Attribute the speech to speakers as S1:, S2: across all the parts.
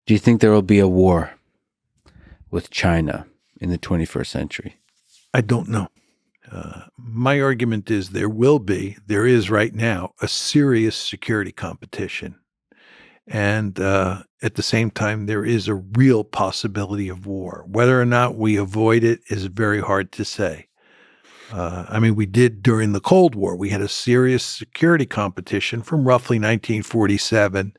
S1: Do you think there will be a war with China in the 21st century?
S2: I don't know. My argument is there is right now, a serious security competition. And at the same time, there is a real possibility of war. Whether or not we avoid it is very hard to say. We did during the Cold War. We had a serious security competition from roughly 1947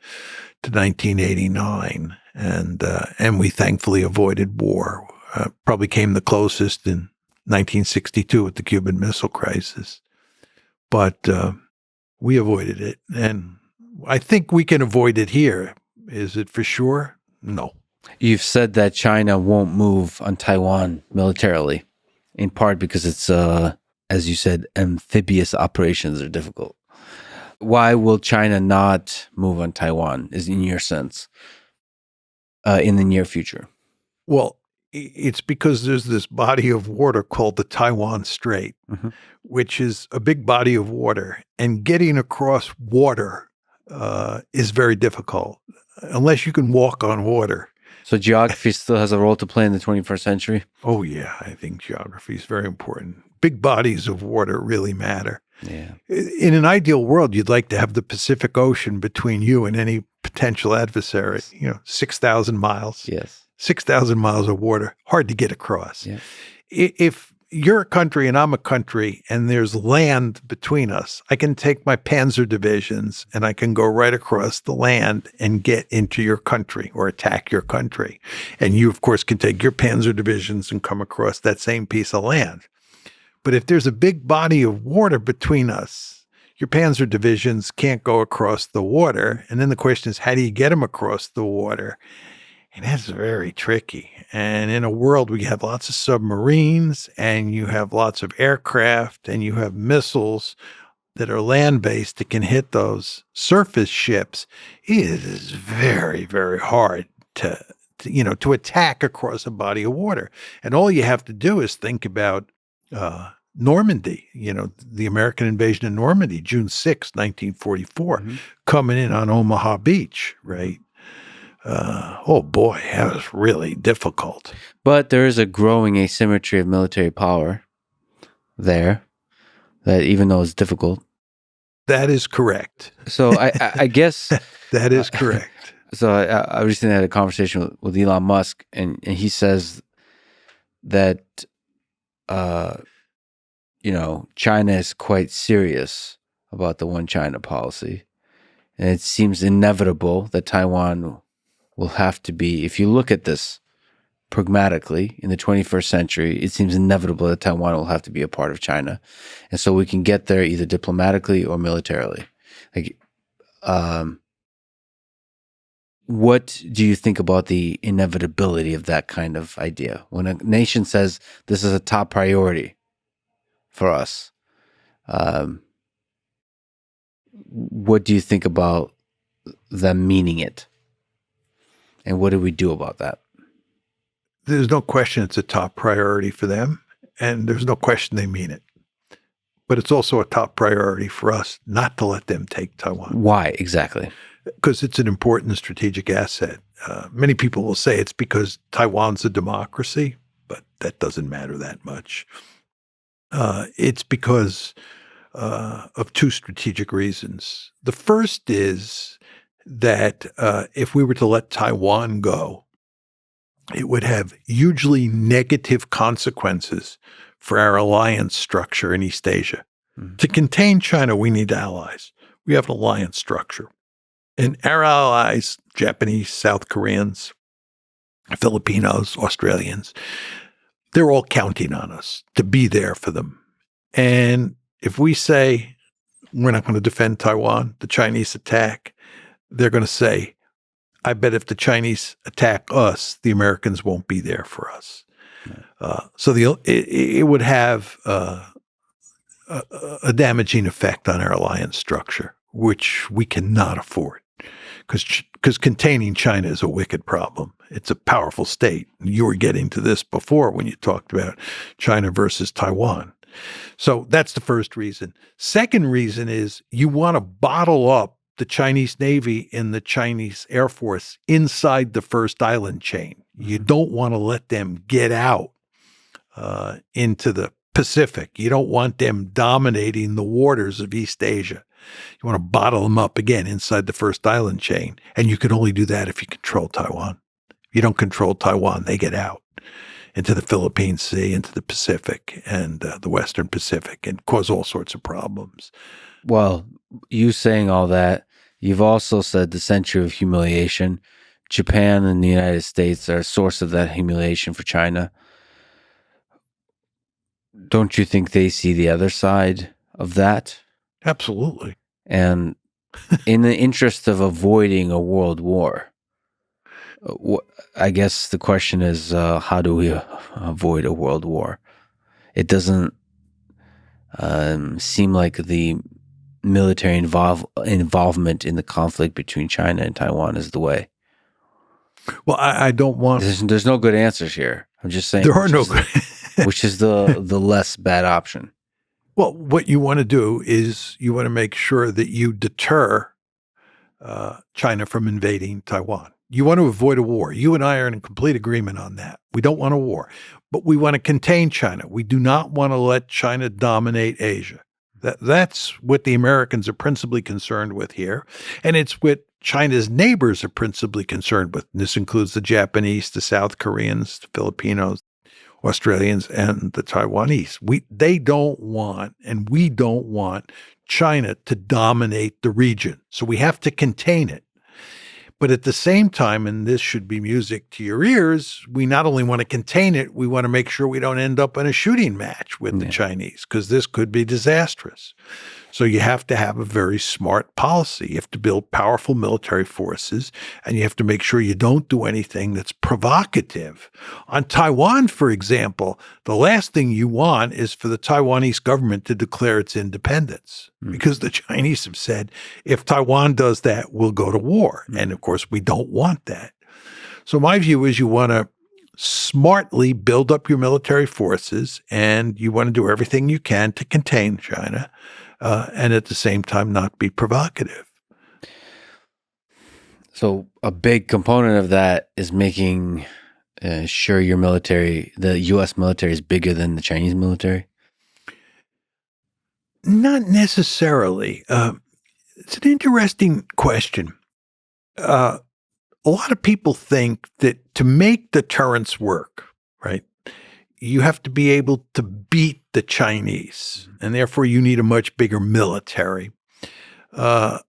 S2: to 1989, and we thankfully avoided war. Probably came the closest in 1962 with the Cuban Missile Crisis, but we avoided it, and I think we can avoid it here. Is it for sure? No.
S1: You've said that China won't move on Taiwan militarily, in part because it's, as you said, amphibious operations are difficult. Why will China not move on Taiwan, is in your sense, in the near future?
S2: Well, it's because there's this body of water called the Taiwan Strait, which is a big body of water, and getting across water is very difficult unless you can walk on water.
S1: So geography still has a role to play in the 21st century?
S2: Oh, yeah. I think geography is very important. Big bodies of water really matter.
S1: Yeah.
S2: In an ideal world, you'd like to have the Pacific Ocean between you and any potential adversary, 6,000 miles.
S1: Yes.
S2: 6,000 miles of water, hard to get across.
S1: Yeah.
S2: If you're a country and I'm a country and there's land between us, I can take my panzer divisions and I can go right across the land and get into your country or attack your country. And you, of course, can take your panzer divisions and come across that same piece of land. But if there's a big body of water between us, your panzer divisions can't go across the water. And then the question is, how do you get them across the water? And that's very tricky. And in a world where you have lots of submarines and you have lots of aircraft and you have missiles that are land-based that can hit those surface ships, it is very, very hard to attack across a body of water. And all you have to do is think about Normandy, the American invasion of Normandy, June 6, 1944, coming in on Omaha Beach, right? Oh boy, that was really difficult.
S1: But there is a growing asymmetry of military power there, that even though it's difficult.
S2: That is correct.
S1: So I guess
S2: that is correct.
S1: So I recently had a conversation with Elon Musk, and he says that China is quite serious about the One China policy, and it seems inevitable that Taiwan will have to be, if you look at this pragmatically, in the 21st century, it seems inevitable that Taiwan will have to be a part of China. And so we can get there either diplomatically or militarily. What do you think about the inevitability of that kind of idea? When a nation says this is a top priority for us, what do you think about them meaning it? And what do we do about that?
S2: There's no question it's a top priority for them, and there's no question they mean it. But it's also a top priority for us not to let them take Taiwan.
S1: Why exactly?
S2: Because it's an important strategic asset. Many people will say it's because Taiwan's a democracy, but that doesn't matter that much. It's because of two strategic reasons. The first is that if we were to let Taiwan go, it would have hugely negative consequences for our alliance structure in East Asia. To contain China, we need allies. We have an alliance structure. And our allies, Japanese, South Koreans, Filipinos, Australians, they're all counting on us to be there for them. And if we say we're not going to defend Taiwan, the Chinese attack, they're going to say, I bet if the Chinese attack us, the Americans won't be there for us. So it would have a damaging effect on our alliance structure, which we cannot afford, because containing China is a wicked problem. It's a powerful state. You were getting to this before when you talked about China versus Taiwan. So that's the first reason. Second reason is you want to bottle up the Chinese Navy and the Chinese Air Force inside the first island chain. You don't want to let them get out into the Pacific. You don't want them dominating the waters of East Asia. You want to bottle them up again inside the first island chain. And you can only do that if you control Taiwan. If you don't control Taiwan, they get out into the Philippine Sea, into the Pacific and the Western Pacific, and cause all sorts of problems.
S1: Well, you saying all that, you've also said the century of humiliation. Japan and the United States are a source of that humiliation for China. Don't you think they see the other side of that?
S2: Absolutely.
S1: And in the interest of avoiding a world war, I guess the question is, how do we avoid a world war? It doesn't seem like the military involvement in the conflict between China and Taiwan is the way.
S2: Well, I don't want...
S1: There's no good answers here. I'm just saying
S2: there are no good...
S1: which is the less bad option.
S2: Well, what you want to do is you want to make sure that you deter China from invading Taiwan. You want to avoid a war. You and I are in complete agreement on that. We don't want a war, but we want to contain China. We do not want to let China dominate Asia. That's what the Americans are principally concerned with here. And it's what China's neighbors are principally concerned with. And this includes the Japanese, the South Koreans, the Filipinos, Australians, and the Taiwanese. They don't want, and we don't want China to dominate the region. So we have to contain it. But at the same time, and this should be music to your ears, we not only want to contain it, we want to make sure we don't end up in a shooting match with the Chinese, because this could be disastrous. So you have to have a very smart policy. You have to build powerful military forces, and you have to make sure you don't do anything that's provocative. On Taiwan, for example, the last thing you want is for the Taiwanese government to declare its independence, because the Chinese have said, if Taiwan does that, we'll go to war. And of course, we don't want that. So my view is you want to smartly build up your military forces, and you want to do everything you can to contain China. And at the same time, not be provocative.
S1: So a big component of that is making sure your military, the U.S. military, is bigger than the Chinese military?
S2: Not necessarily. It's an interesting question. A lot of people think that to make deterrence work, right, you have to be able to beat the Chinese, and therefore you need a much bigger military. And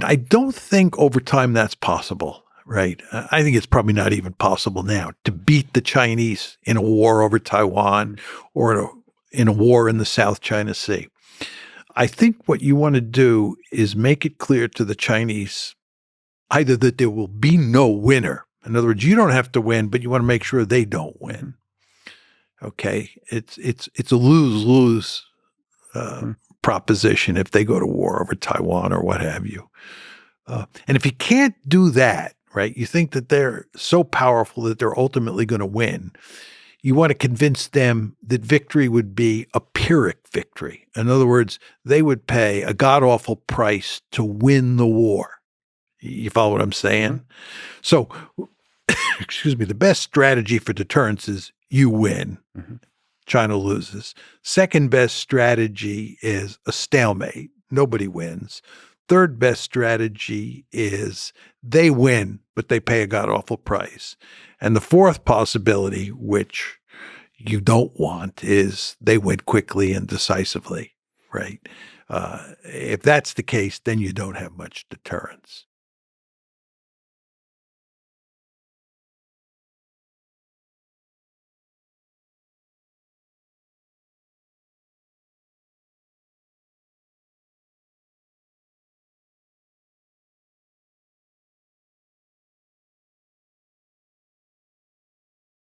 S2: I don't think over time that's possible, right? I think it's probably not even possible now to beat the Chinese in a war over Taiwan or in a war in the South China Sea. I think what you want to do is make it clear to the Chinese either that there will be no winner. In other words, you don't have to win, but you want to make sure they don't win. Okay, it's a lose-lose proposition if they go to war over Taiwan or what have you. And if you can't do that, right, you think that they're so powerful that they're ultimately going to win, you want to convince them that victory would be a Pyrrhic victory. In other words, they would pay a god-awful price to win the war. You follow what I'm saying? So, excuse me, the best strategy for deterrence is you win. China loses. Second best strategy is a stalemate. Nobody wins. Third best strategy is they win, but they pay a god-awful price. And the fourth possibility, which you don't want, is they win quickly and decisively, right? If that's the case, then you don't have much deterrence.